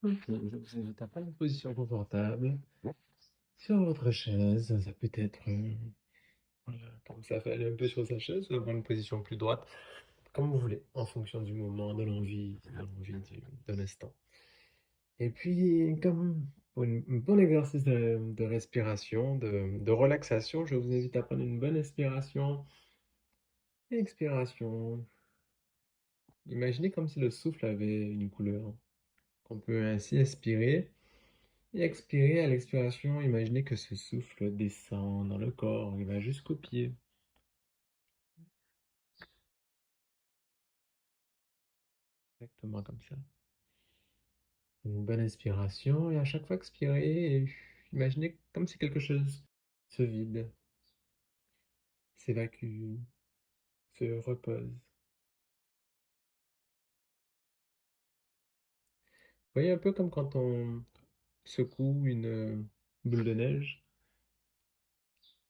Ok, je vous invite à prendre une position confortable sur votre chaise. Ça peut être voilà, comme ça, fait aller un peu sur sa chaise, ou avoir une position plus droite, comme vous voulez, en fonction du moment, de l'instant. Et puis, comme pour un bon exercice de respiration, de relaxation, je vous invite à prendre une bonne inspiration, expiration. Imaginez comme si le souffle avait une couleur. On peut ainsi inspirer et expirer. À l'expiration, imaginez que ce souffle descend dans le corps, il va jusqu'aux pieds. Exactement comme ça. Une bonne inspiration et à chaque fois expirer, imaginez comme si quelque chose se vide, s'évacue, se repose. Vous voyez un peu comme quand on secoue une boule de neige.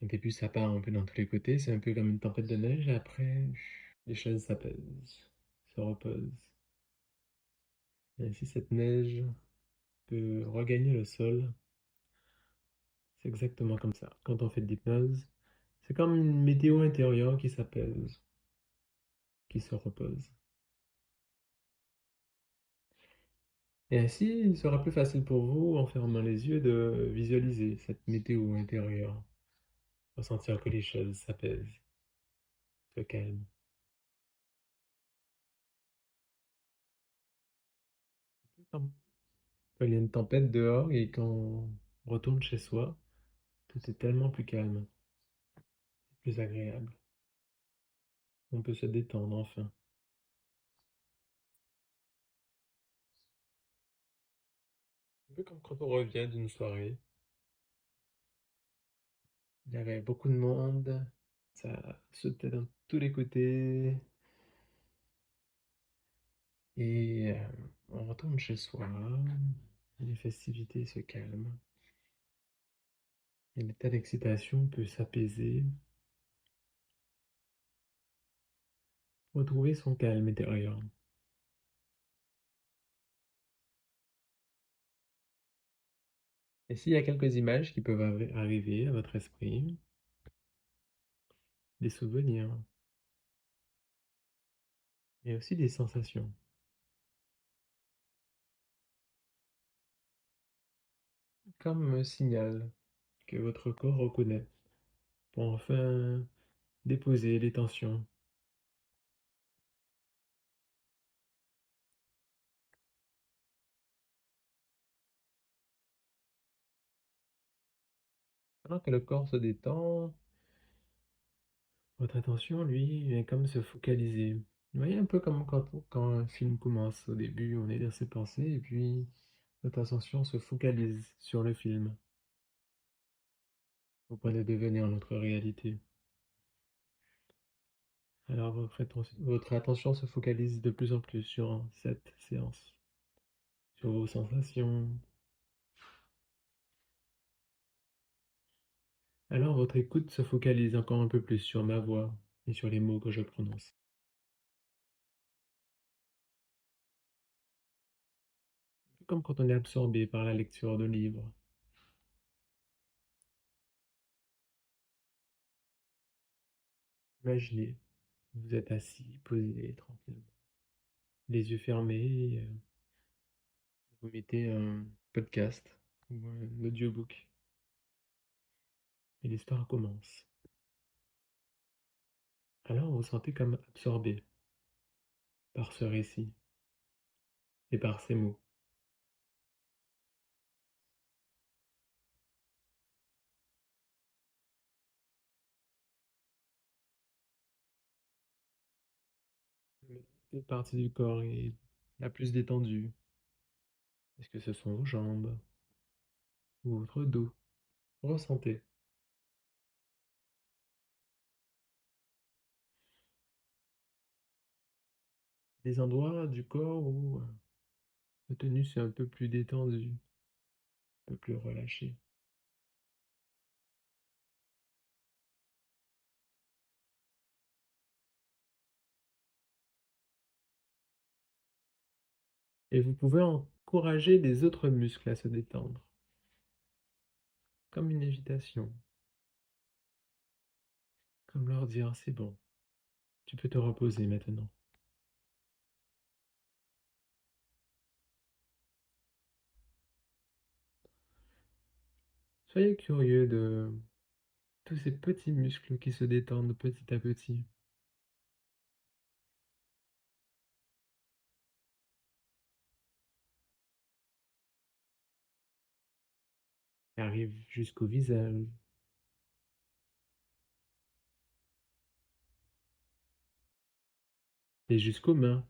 Au début, ça part un peu dans tous les côtés, c'est un peu comme une tempête de neige, et après, les choses s'apaisent, se reposent. Et ainsi, cette neige peut regagner le sol. C'est exactement comme ça. Quand on fait de l'hypnose, c'est comme une météo intérieure qui s'apaise, qui se repose. Et ainsi, il sera plus facile pour vous, en fermant les yeux, de visualiser cette météo intérieure, ressentir que les choses s'apaisent, se calment. Comme quand il y a une tempête dehors et quand on retourne chez soi, tout est tellement plus calme, plus agréable. On peut se détendre enfin. Un peu comme quand on revient d'une soirée. Il y avait beaucoup de monde, ça sautait dans tous les côtés, et on retourne chez soi, les festivités se calment, et l'état d'excitation peut s'apaiser, retrouver son calme intérieur. Et s'il y a quelques images qui peuvent arriver à votre esprit, des souvenirs, et aussi des sensations, comme un signal que votre corps reconnaît pour enfin déposer les tensions. Pendant que le corps se détend, votre attention, lui, vient comme se focaliser. Vous voyez un peu comme quand un film commence. Au début, on est dans ses pensées, et puis notre attention se focalise sur le film, au point de devenir notre réalité. Alors votre attention se focalise de plus en plus sur cette séance, sur vos sensations. Alors votre écoute se focalise encore un peu plus sur ma voix et sur les mots que je prononce. Un peu comme quand on est absorbé par la lecture de livres. Imaginez, vous êtes assis, posé, tranquillement, les yeux fermés, vous mettez un podcast ou un audiobook et l'histoire commence. Alors vous vous sentez comme absorbé par ce récit et par ces mots. Quelle partie du corps est la plus détendue? Est-ce que ce sont vos jambes ou votre dos? Ressentez. Des endroits du corps où le tonus est un peu plus détendu, un peu plus relâché. Et vous pouvez encourager les autres muscles à se détendre, comme une invitation, comme leur dire c'est bon, tu peux te reposer maintenant. Soyez curieux de tous ces petits muscles qui se détendent petit à petit. Qui arrivent jusqu'au visage et jusqu'aux mains.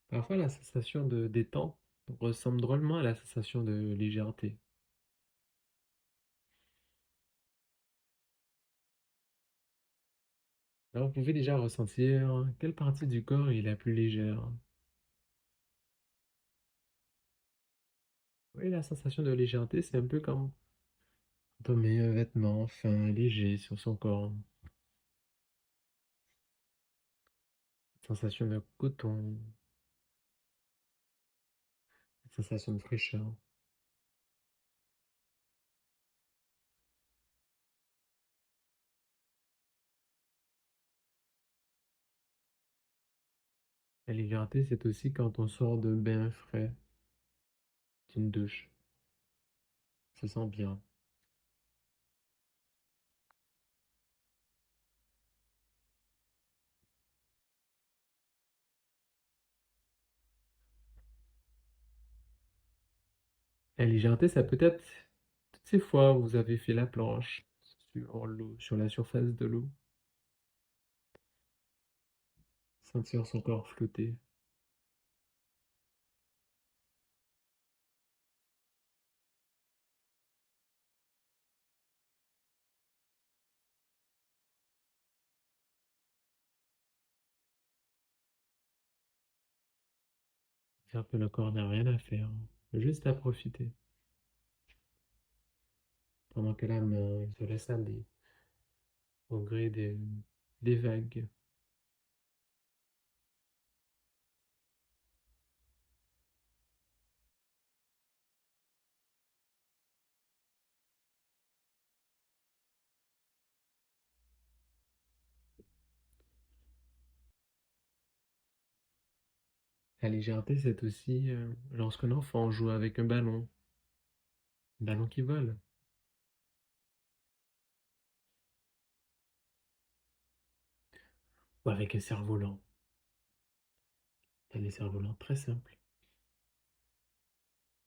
Parfois, la sensation de détente ressemble drôlement à la sensation de légèreté. Alors, vous pouvez déjà ressentir quelle partie du corps est la plus légère. Oui, la sensation de légèreté, c'est un peu comme quand on met un vêtement fin, léger sur son corps. Sensation de coton, sensation de fraîcheur. La légèreté, c'est aussi quand on sort de bain frais, d'une douche. Ça sent bien. La légèreté, ça peut être toutes ces fois où vous avez fait la planche sur l'eau, sur la surface de l'eau, sentir son corps flotter. Dire que le corps n'a rien à faire, juste à profiter, pendant que la main se laisse aller au gré des vagues. La légèreté, c'est aussi lorsqu'un enfant joue avec un ballon qui vole, ou avec un cerf-volant. Il y a des cerfs-volants très simples,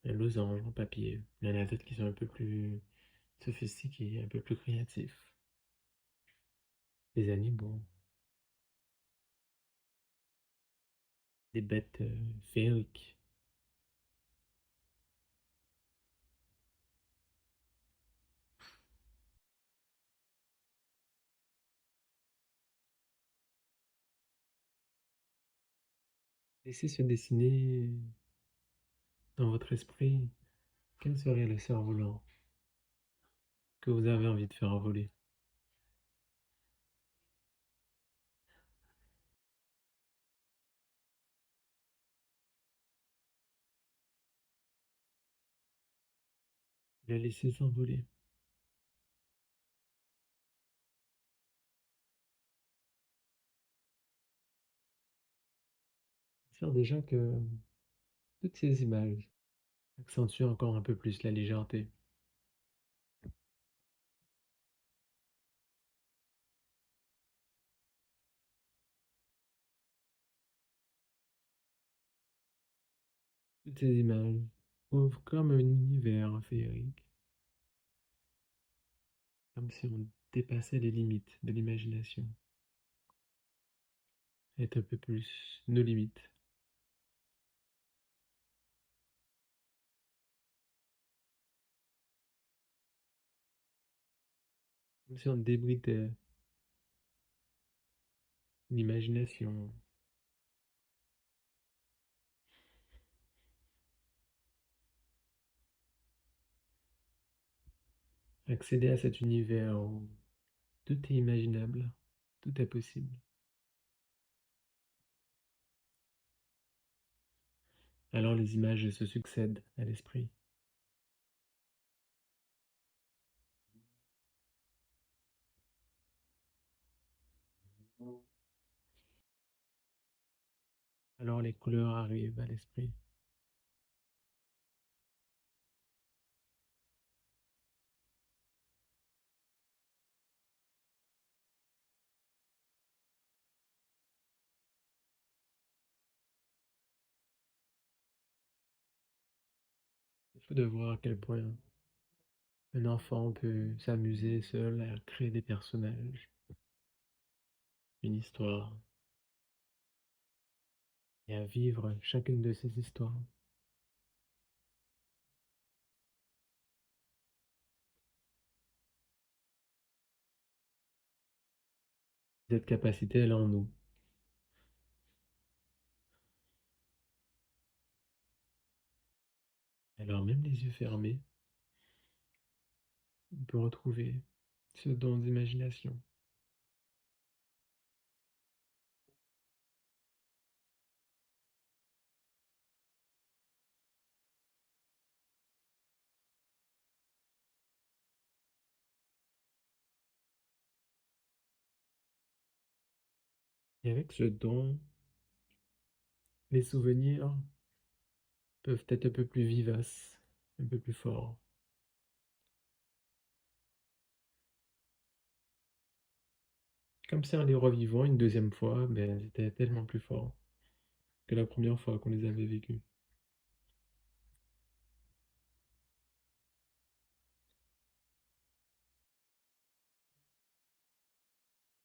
un losange en papier. Il y en a d'autres qui sont un peu plus sophistiqués, un peu plus créatifs. Des animaux, des bêtes féeriques. Laissez se dessiner dans votre esprit quel serait le cerf-volant que vous avez envie de faire voler. Le laisser s'envoler. Faire déjà que toutes ces images accentuent encore un peu plus la légèreté. Toutes ces images ouvrent comme un univers féerique, comme si on dépassait les limites de l'imagination, est un peu plus nos limites, comme si on débritait l'imagination. accéder à cet univers où tout est imaginable, tout est possible. Alors les images se succèdent à l'esprit. Alors les couleurs arrivent à l'esprit. C'est fou de voir à quel point un enfant peut s'amuser seul à créer des personnages, une histoire, et à vivre chacune de ces histoires. Cette capacité, elle est en nous. Alors même les yeux fermés, on peut retrouver ce don d'imagination. Et avec ce don, les souvenirs peuvent être un peu plus vivaces, un peu plus forts. Comme si en les revivant une deuxième fois, ben, c'était tellement plus fort que la première fois qu'on les avait vécus.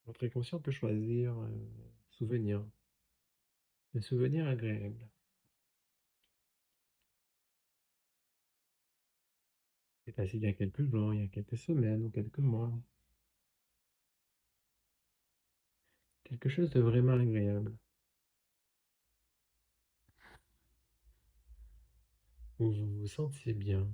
Votre inconscient peut choisir souvenir, un souvenir agréable. C'est passé il y a quelques jours, il y a quelques semaines ou quelques mois. Quelque chose de vraiment agréable, où vous vous sentiez bien.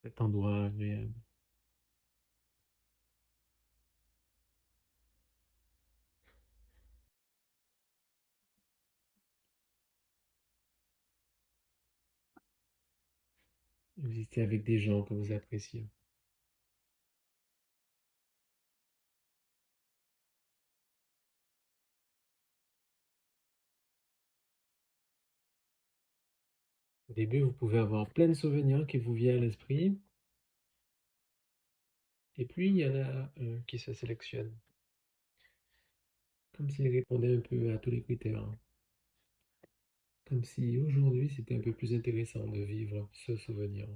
Cet endroit agréable. Vous étiez avec des gens que vous appréciez. Au début, vous pouvez avoir plein de souvenirs qui vous viennent à l'esprit, et puis il y en a un qui se sélectionne, comme s'il répondait un peu à tous les critères. Comme si aujourd'hui c'était un peu plus intéressant de vivre ce souvenir,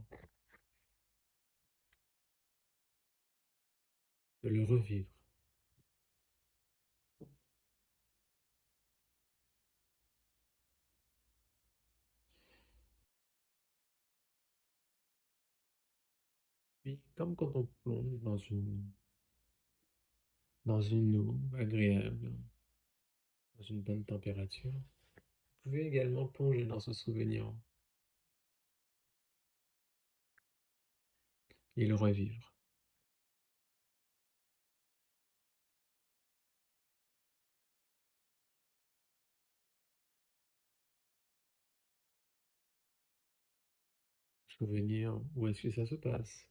de le revivre. Puis, comme quand on plonge dans une eau agréable, dans une bonne température, vous pouvez également plonger dans ce souvenir et le revivre. Souvenir, où est-ce que ça se passe?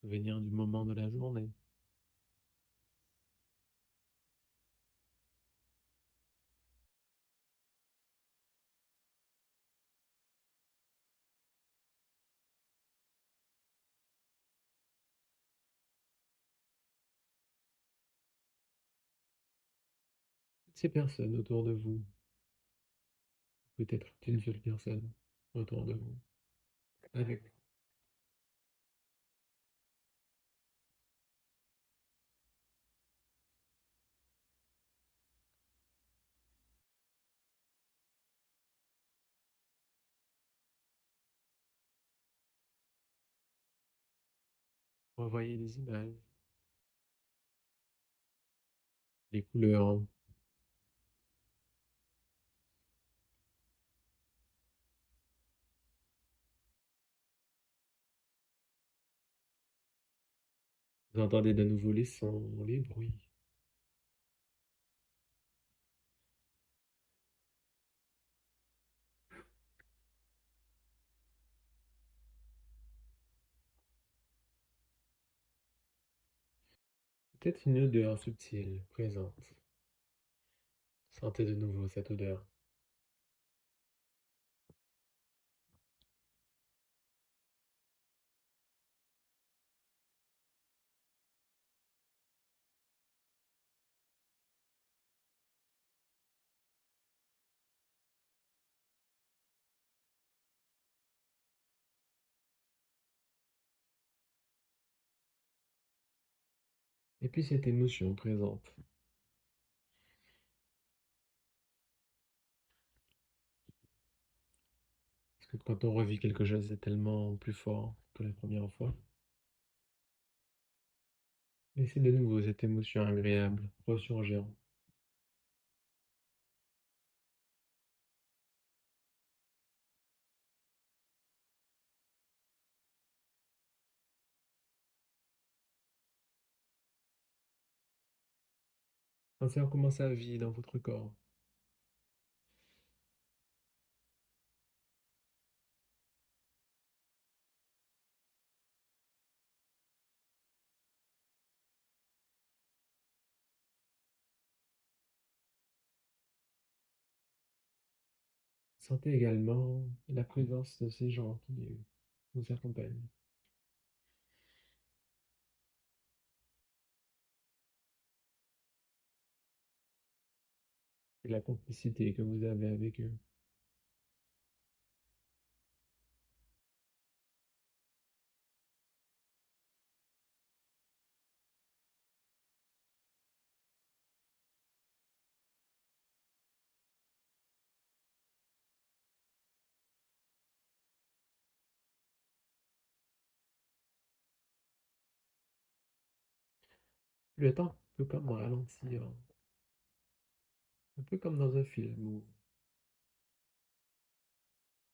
Souvenir du moment de la journée. Toutes ces personnes autour de vous, peut-être une seule personne autour de vous, avec vous. Revoyez des images, des couleurs. Vous entendez de nouveau les sons, les bruits. Peut-être une odeur subtile, présente. Sentez de nouveau cette odeur. Et puis cette émotion présente. Parce que quand on revit quelque chose, c'est tellement plus fort que la première fois. Laissez de nouveau cette émotion agréable ressurgir. Pensez à comment ça vit dans votre corps. Sentez également la présence de ces gens qui vous accompagnent et la complicité que vous avez avec eux. Le temps peut comme ralentir, un peu comme dans un film où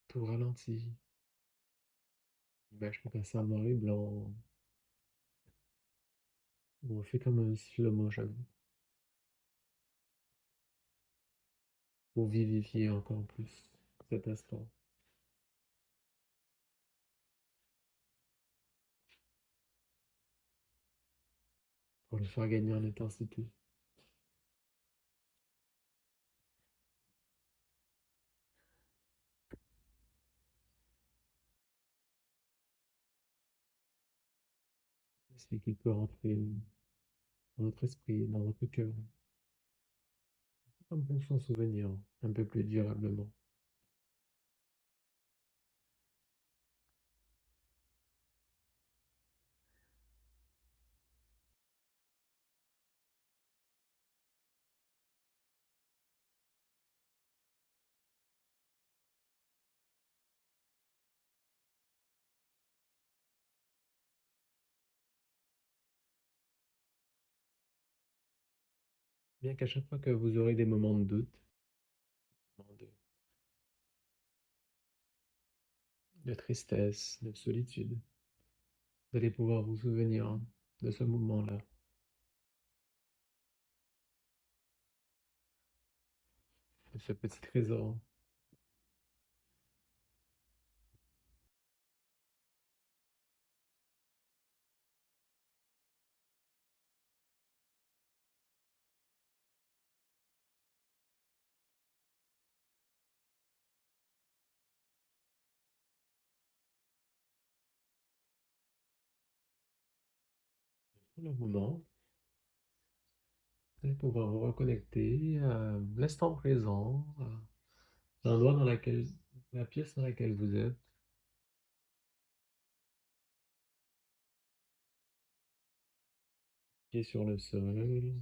tout ralentit, l'image peut passer en noir et blanc, où on fait comme un slow motion pour vivifier encore plus cet instant, pour le faire gagner en intensité. C'est qu'il peut rentrer dans votre esprit, dans votre cœur, comme pour s'en souvenir un peu plus durablement. Bien qu'à chaque fois que vous aurez des moments de doute, de tristesse, de solitude, vous allez pouvoir vous souvenir de ce moment-là, de ce petit trésor. Pour le moment, vous allez pouvoir vous reconnecter à l'instant présent, à l'endroit dans laquelle, la pièce dans laquelle vous êtes, pied sur le sol,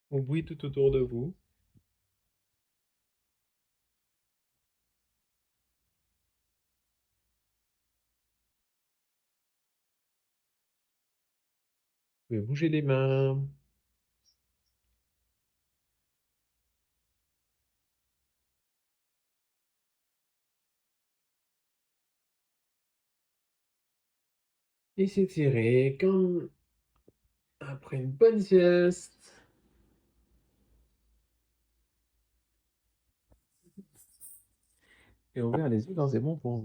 au bruit tout autour de vous. Vous pouvez bouger les mains. Et s'étirer comme après une bonne sieste. Et ouvrir les yeux quand c'est bon pour vous.